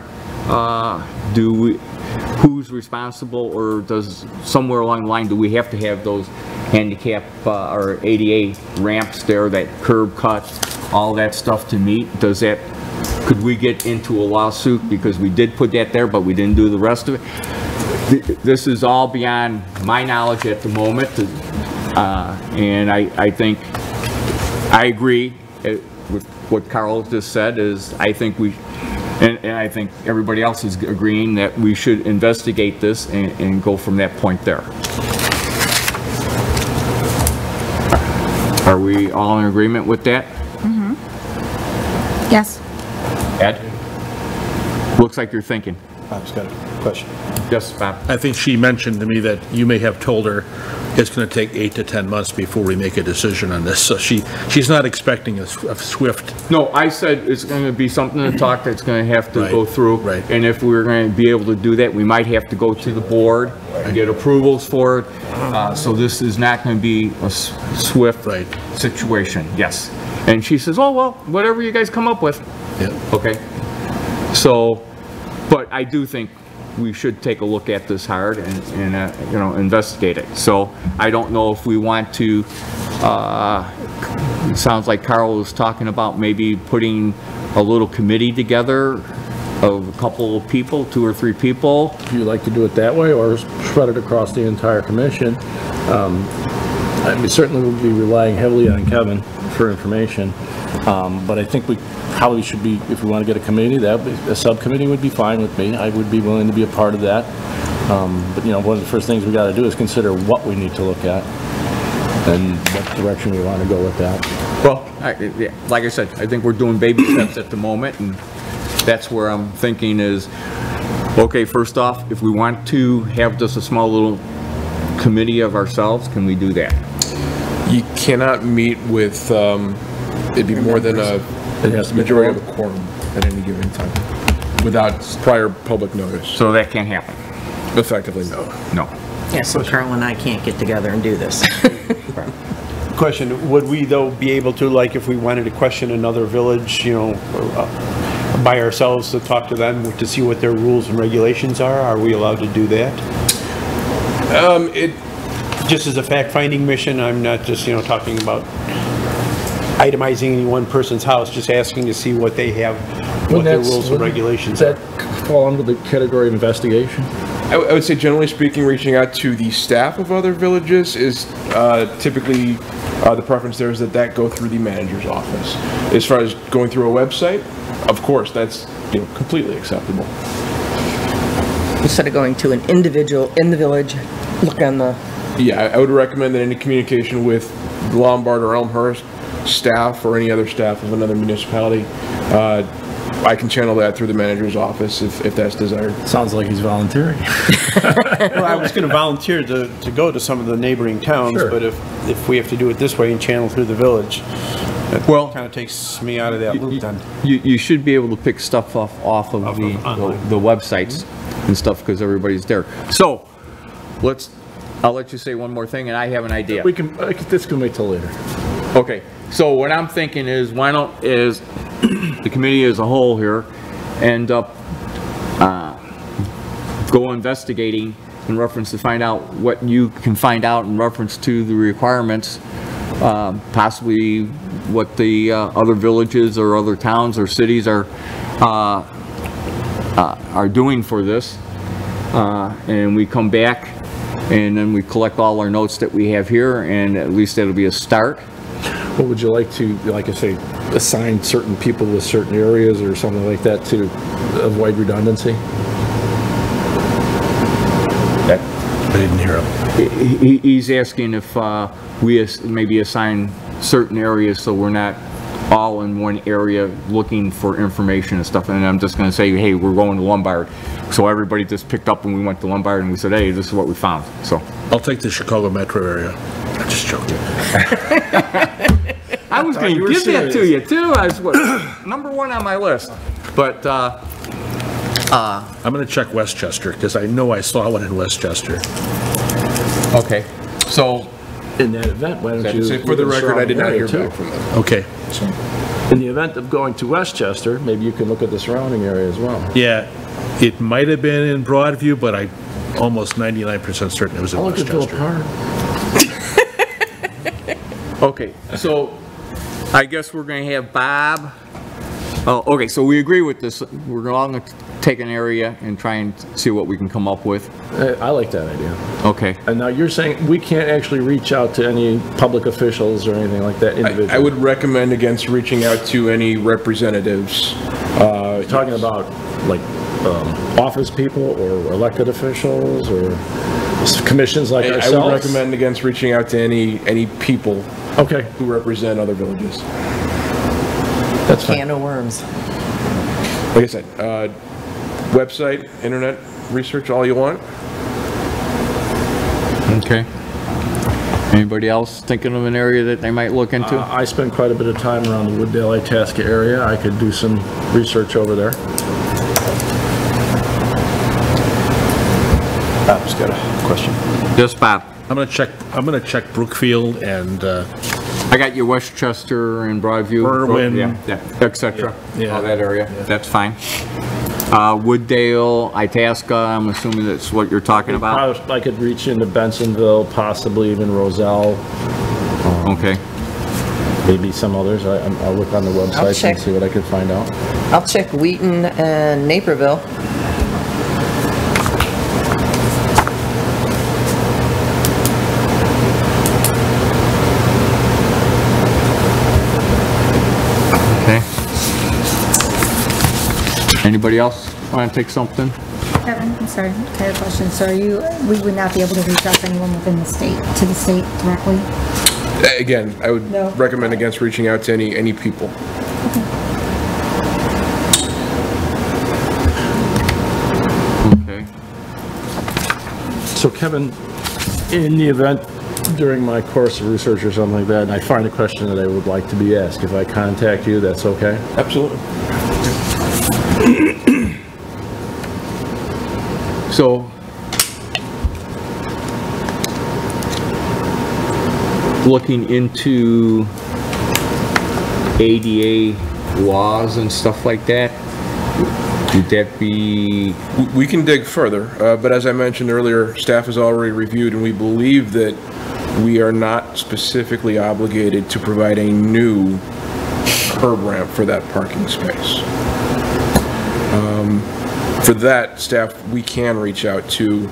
who's responsible, or does somewhere along the line, do we have to have those handicap or ADA ramps there, that curb cuts, all that stuff to meet? Could we get into a lawsuit because we did put that there, but we didn't do the rest of it? This is all beyond my knowledge at the moment, and I think, I agree with what Carl just said, is I think and I think everybody else is agreeing that we should investigate this and go from that point there. Are we all in agreement with that? yes. Ed? Looks like you're thinking. Bob's got a question. Yes, Bob? I think she mentioned to me that you may have told her it's going to take 8 to 10 months before we make a decision on this, so she's not expecting a swift. No, I said it's going to be something to talk that's going to have to go Right, through. right. And if we're going to be able to do that, we might have to go to the board and get approvals for it. So this is not going to be a swift Right. situation, yes. And she says, oh, well, whatever you guys come up with. Yeah. Okay. So, but I do think we should take a look at this hard and you know, investigate it. So I don't know if we want to, it sounds like Carl was talking about maybe putting a little committee together of a couple of people, 2 or 3 people. If you like to do it that way, or spread it across the entire commission. I mean, certainly we'll be relying heavily on Kevin for information, but I think we probably should be, if we want to get a committee, a subcommittee would be fine with me. I would be willing to be a part of that. But you know, one of the first things we got to do is consider what we need to look at and what direction we want to go with that. Well, yeah, like I said, I think we're doing baby steps at the moment, and that's where I'm thinking is, okay, first off, if we want to have just a small little committee of ourselves, can we do that? You cannot meet with, it'd be more than a It has to be majority of a quorum at any given time, without prior public notice. So that can't happen? Effectively, no. No. Yeah, so Carl and I can't get together and do this. Question, would we though be able to, like if we wanted to question another village, you know, by ourselves to talk to them to see what their rules and regulations are we allowed to do that? Just as a fact-finding mission, I'm not just, you know, talking about itemizing any one person's house, just asking to see what they have, what their rules and regulations are. Does that fall under the category of investigation? I would say, generally speaking, reaching out to the staff of other villages is typically the preference there is that go through the manager's office. As far as going through a website, of course, that's, you know, completely acceptable. Instead of going to an individual in the village, look on the... Yeah, I would recommend that any communication with Lombard or Elmhurst staff or any other staff of another municipality, I can channel that through the manager's office if that's desired. Sounds like he's volunteering. Well, I was going to volunteer to go to some of the neighboring towns, Sure. but if we have to do it this way and channel through the village, that kind of takes me out of that loop then. You should be able to pick stuff off of online. the websites and stuff, because everybody's there. So, I'll let you say one more thing, and I have an idea. This can wait till later. Okay, so what I'm thinking is, why don't, is the committee as a whole here end up go investigating in reference to find out what you can find out in reference to the requirements possibly what the other villages or other towns or cities are doing for this. And we come back and then we collect all our notes that we have here, and at least that'll be a start. What would you like to, like I say, assign certain people with certain areas or something like that to avoid redundancy? I didn't hear him. He's asking if we maybe assign certain areas so we're not all in one area looking for information and stuff. And I'm just going to say, hey, we're going to Lombard. So everybody just picked up and we went to Lombard and we said, hey, this is what we found. So I'll take the Chicago metro area. I'm just joking. I was going to give that to you too. I was number one on my list. But I'm going to check Westchester because I know I saw one in Westchester. okay. So In that event, why don't you? For the record, I did not hear too. back from them. Okay. In the event of going to Westchester, maybe you can look at the surrounding area as well. Yeah, it might have been in Broadview, but I'm almost 99% certain it was in I'll look at Bill Westchester. Park. okay. So I guess we're going to have Bob. Oh, okay. So we agree with this. We're all going to take an area and try and see what we can come up with. I like that idea. Okay. And now you're saying we can't actually reach out to any public officials or anything like that individually? I would recommend against reaching out to any representatives. Talking about like office people or elected officials or commissions like I ourselves? would recommend against reaching out to any people Okay, who represent other villages. that's fine. Can of worms. Like I said, website, internet research, all you want. Okay. Anybody else thinking of an area that they might look into? I spend quite a bit of time around the Wooddale, Itasca area. I could do some research over there. Bob's got a question. Just Bob. I'm gonna check Brookfield and I got your Westchester and Broadview. Berwyn. Yeah, et cetera. Yeah. All that area. That's fine. Wooddale, Itasca, I'm assuming that's what you're talking about? I could reach into Bensonville, possibly even Roselle, Okay. maybe some others. I'll look on the website check. and see what I can find out. I'll check Wheaton and Naperville. Okay. Anybody else want to take something? Kevin, I'm sorry, I have a question. So we would not be able to reach out to anyone within the state, to the state directly? Again, I would No. recommend against reaching out to any people. Okay. So Kevin, in the event during my course of research or something like that, and I find a question that I would like to be asked, if I contact you, that's okay? Absolutely. So, looking into ADA laws and stuff like that, would that be, We can dig further, but as I mentioned earlier, staff has already reviewed, and we believe that we are not specifically obligated to provide a new curb ramp for that parking space. For that, staff, we can reach out to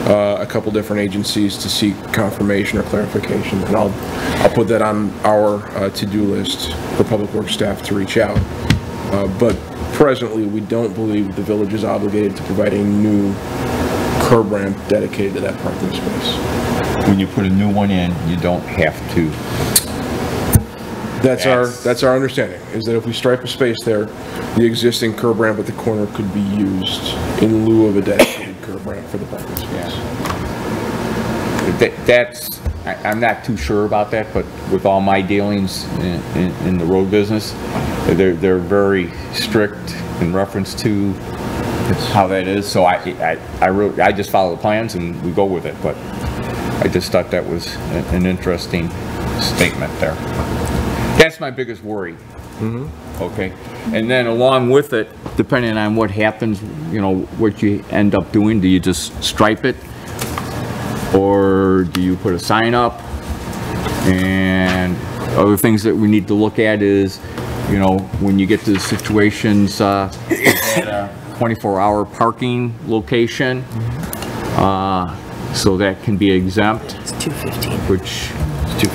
a couple different agencies to seek confirmation or clarification, and I'll put that on our to-do list for Public Works staff to reach out. But presently, we don't believe the village is obligated to provide a new curb ramp dedicated to that parking space. when you put a new one in, you don't have to? That's our understanding, is that if we stripe a space there, the existing curb ramp at the corner could be used in lieu of a dedicated curb ramp for the parking space. I'm not too sure about that, but with all my dealings in the road business, they're very strict in reference to how that is. So I just follow the plans and we go with it, but I just thought that was an interesting statement there. That's my biggest worry. Okay, and then along with it, depending on what happens, what you end up doing, do you just stripe it? Or do you put a sign up? And other things that we need to look at is, you know, when you get to the situations, at a 24-hour parking location, so that can be exempt, It's 215. which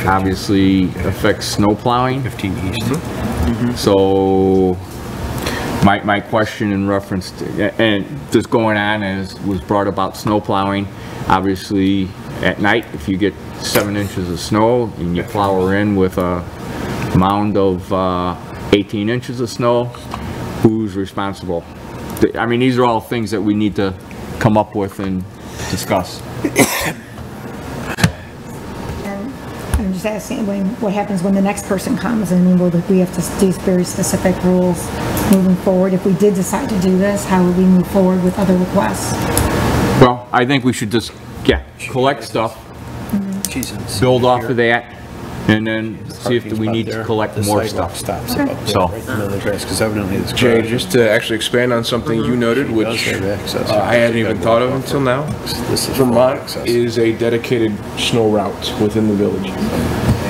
obviously affects snow plowing. 15 east. So my question in reference to, and this going on was brought about snow plowing. Obviously, at night, if you get 7 inches of snow and you plow her in with a mound of 18 inches of snow, who's responsible? I mean, these are all things that we need to come up with and discuss. And I'm just asking, what happens when the next person comes? I mean, will we have to do very specific rules moving forward? If we did decide to do this, how would we move forward with other requests? Well, I think we should just, collect stuff, build off of that, and then see if we need to collect more stuff. Stops about So- right in the middle of the grass, because evidently this Jay, garage just to actually expand on something you noted, does which have access. I hadn't even thought of until now. This is Vermont access. is a dedicated snow route within the village.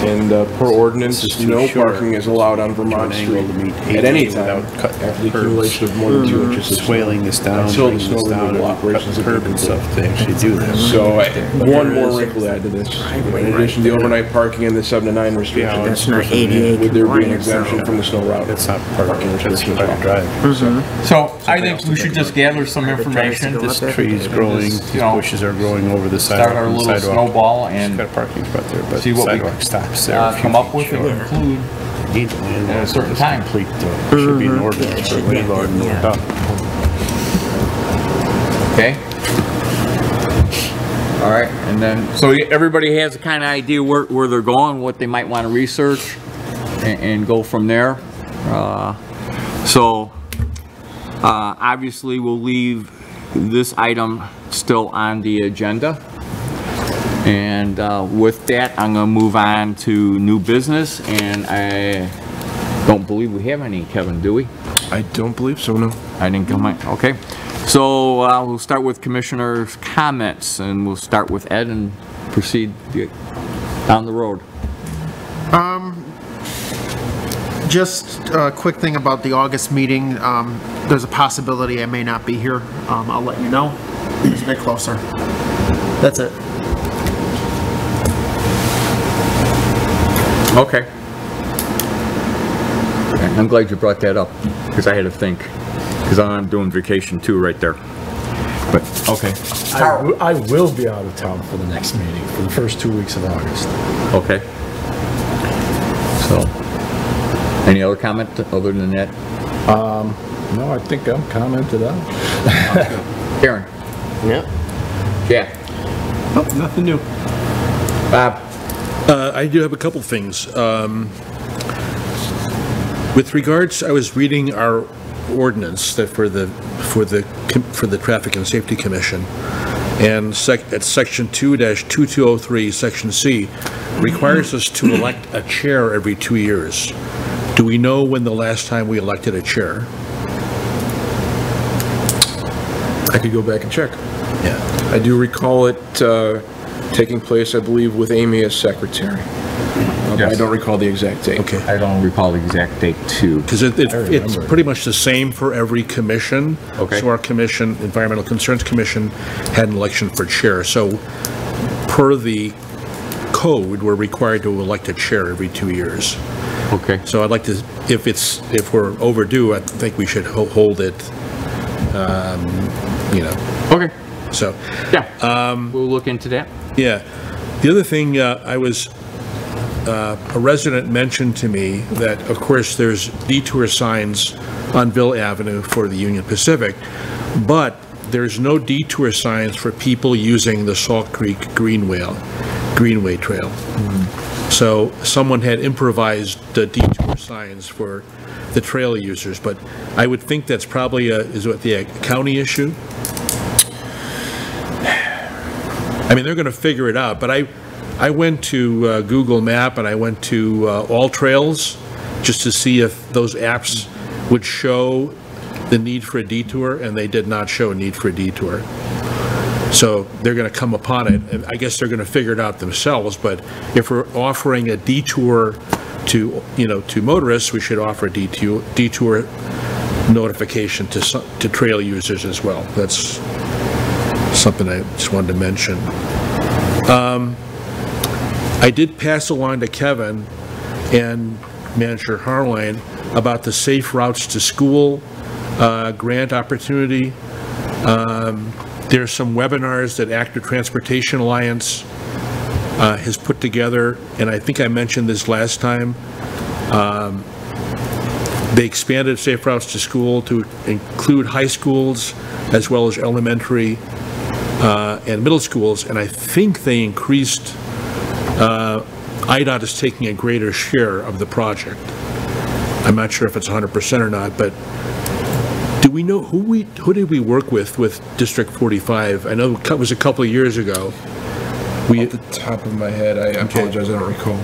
And per ordinance, This is too no short. parking is allowed on Vermont To an angle Street to meet at any 80 time without cutting after the curbs. accumulation of more than 2 inches of snow. Swailing this down, Until the bringing this snow down, removal and operations cutting have curb been and stuff to actually do that. So one more wrinkle to add to this. In addition to the overnight parking and the 7 to 9 restrictions, That's not ADA would there be an compliant, exemption so- from the snow route? That's not parking, that's private drive. So I think we should just gather some information, This tree is growing, these you know, bushes are growing over the start sidewalk. our and the little sidewalk. snowball It's and got a parking spot there, but see the what we sidewalk stops there. a few come up feet with and short. include Need the landlord at a certain to time. complete, should be an ordinance for landlord and adopt. Okay? All right, and then, so everybody has a kind of idea where they're going, what they might want to research, and go from there. Obviously, we'll leave this item still on the agenda. And with that, I'm gonna move on to new business, and I don't believe we have any, Kevin, do we? I don't believe so, no. I didn't come in, okay. So we'll start with commissioners' comments, and we'll start with Ed and proceed down the road. Just a quick thing about the August meeting. There's a possibility I may not be here. I'll let you know. It's a bit closer. That's it. Okay. I'm glad you brought that up, because I had to think, because I'm doing vacation too right there. But, okay. I will be out of town for the next meeting, for the first 2 weeks of August. Okay. So, any other comment other than that? No, I think I'm commented on. Karen? Yeah. Jack? Oh, nothing new. Bob? I do have a couple things. With regards, I was reading our ordinance that for the Traffic and Safety Commission, and at section 2-2203, section C, requires us to elect a chair every 2 years. Do we know when the last time we elected a chair? I could go back and check. Yeah. I do recall it taking place, I believe, with Amy as secretary. But I Yes. don't recall the exact date. Okay. I don't recall the exact date too. Because it's pretty much the same for every commission. Okay. So our commission, Environmental Concerns Commission, had an election for chair. So per the code, we're required to elect a chair every 2 years. Okay. So I'd like to, if we're overdue, I think we should hold it, Okay. so, Yeah. We'll look into that. yeah. The other thing, a resident mentioned to me that, of course, there's detour signs on Ville Avenue for the Union Pacific, but there's no detour signs for people using the Salt Creek Greenway Trail. So someone had improvised the detour signs for the trail users, but I would think that's probably the county issue? I mean, they're going to figure it out, but I went to Google Map and I went to All Trails just to see if those apps would show the need for a detour, and they did not show a need for a detour. So they're going to come upon it, and I guess they're going to figure it out themselves, but if we're offering a detour to, to motorists, we should offer a detour notification to trail users as well. That's something I just wanted to mention. I did pass along to Kevin and Manager Harline about the Safe Routes to School grant opportunity. There's some webinars that Active Transportation Alliance has put together, and I think I mentioned this last time. They expanded Safe Routes to School to include high schools as well as elementary and middle schools, and I think they increased, IDOT is taking a greater share of the project. I'm not sure if it's 100% or not, but do we know who did we work with District 45? I know it was a couple of years ago. Off the top of my head, I apologize, I don't recall.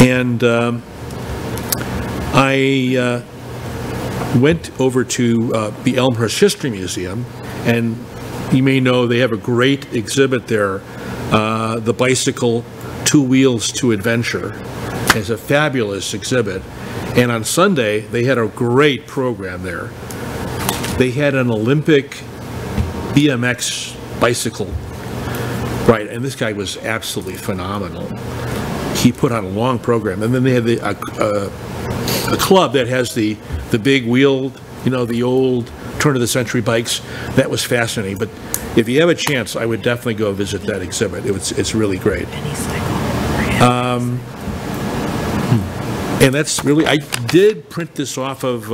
And I went over to the Elmhurst History Museum, and you may know they have a great exhibit there, the Bicycle Two Wheels to Adventure. It's a fabulous exhibit. And on Sunday, they had a great program there. They had an Olympic BMX bicycle, right, and this guy was absolutely phenomenal. He put on a long program, and then they had a club that has the big wheeled, the old turn-of-the-century bikes. That was fascinating, but if you have a chance, I would definitely go visit that exhibit. It's really great. And that's really, I did print this off of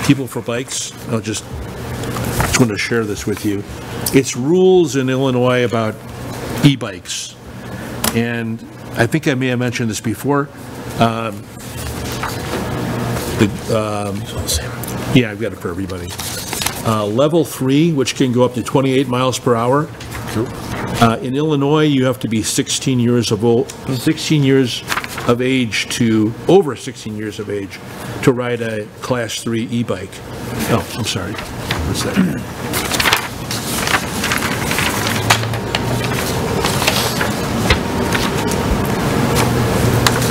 People for Bikes. I just want to share this with you. It's rules in Illinois about e-bikes. And I think I may have mentioned this before. Yeah, I've got it for everybody. Level 3, which can go up to 28 miles per hour. In Illinois, you have to be 16 years of age to over 16 years of age to ride a Class 3 e-bike. Oh, I'm sorry. What's that?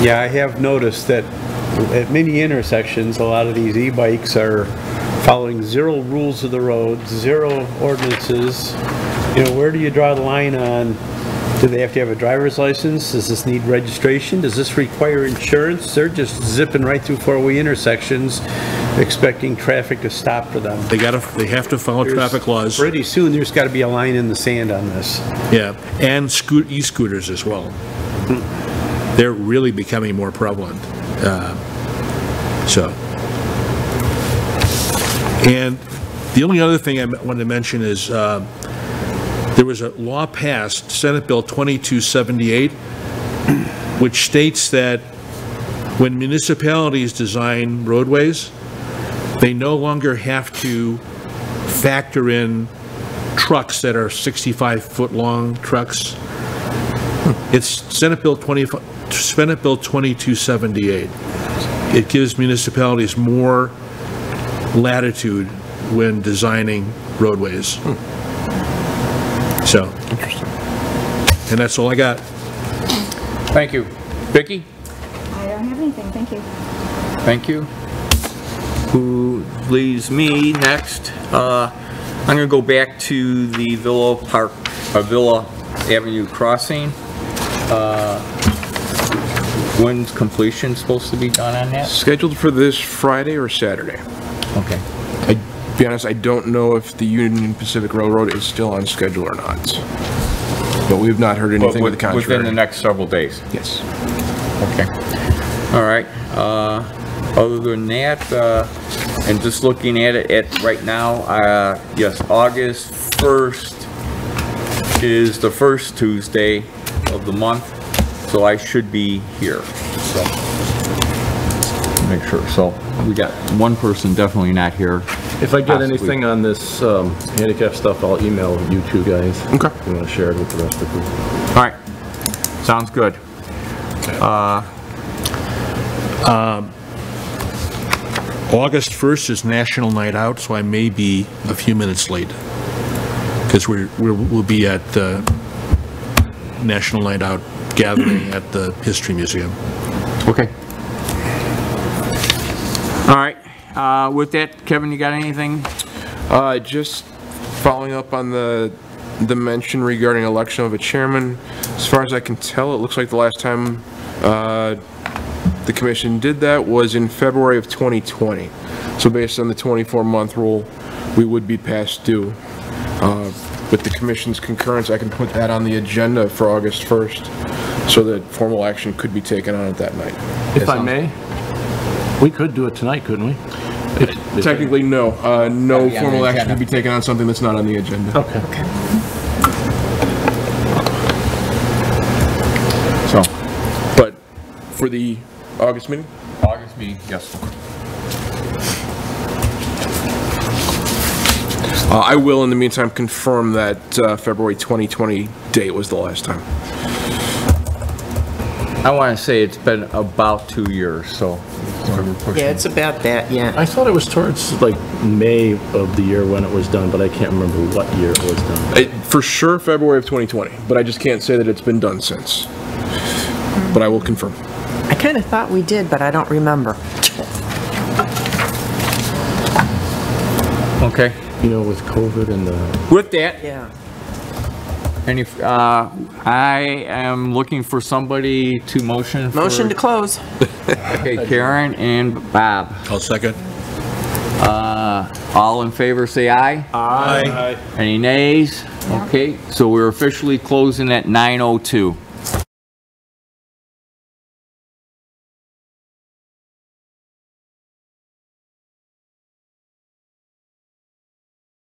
Yeah, I have noticed that at many intersections, a lot of these e-bikes are following zero rules of the road, zero ordinances. Where do you draw the line on, do they have to have a driver's license? Does this need registration? Does this require insurance? They're just zipping right through four-way intersections, expecting traffic to stop for them. They have to follow traffic laws. Pretty soon, there's got to be a line in the sand on this. Yeah, and e-scooters as well. They're really becoming more prevalent. And the only other thing I wanted to mention is there was a law passed, Senate Bill 2278, which states that when municipalities design roadways, they no longer have to factor in trucks that are 65-foot long trucks. It's Senate Bill 2278. It gives municipalities more latitude when designing roadways. So, interesting. And that's all I got. Thank you. Vicki? I don't have anything, thank you. Thank you. Who leaves me next? I'm going to go back to the Villa Avenue crossing. When's completion supposed to be done on that? Scheduled for this Friday or Saturday. Okay. To be honest, I don't know if the Union Pacific Railroad is still on schedule or not. But we've not heard anything to the contrary. Within the next several days? Yes. Okay. All right. Other than that, and just looking at it right now, yes, August 1st is the first Tuesday of the month, so I should be here. So make sure. So we got one person definitely not here. If I get anything on this handicap stuff, I'll email you two guys. Okay. If you want to share it with the rest of the group. All right. Sounds good. August 1st is National Night Out, so I may be a few minutes late. Because we'll be at the National Night Out gathering at the History Museum. Okay. All right, with that, Kevin, you got anything? Just following up on the mention regarding election of a chairman. As far as I can tell, it looks like the last time the commission did that was in February of 2020. So based on the 24-month rule, we would be past due. With the commission's concurrence, I can put that on the agenda for August 1st so that formal action could be taken on it that night. If I may, we could do it tonight, couldn't we? Technically, no. No formal action can be taken on something that's not on the agenda. Okay. So, but for the August meeting? August meeting, yes. I will, in the meantime, confirm that February 2020 date was the last time. I want to say it's been about 2 years, so. Yeah, it's about that, yeah. I thought it was towards like May of the year when it was done, but I can't remember what year it was done. For sure, February of 2020, but I just can't say that it's been done since. But I will confirm. I kind of thought we did, but I don't remember. Okay. You know, with COVID and the... With that, Yeah. I am looking for somebody to motion for... Motion to close. Okay, Karen and Bob. I'll second. All in favor, say aye. Aye. Any nays? Okay, so we're officially closing at 9:02.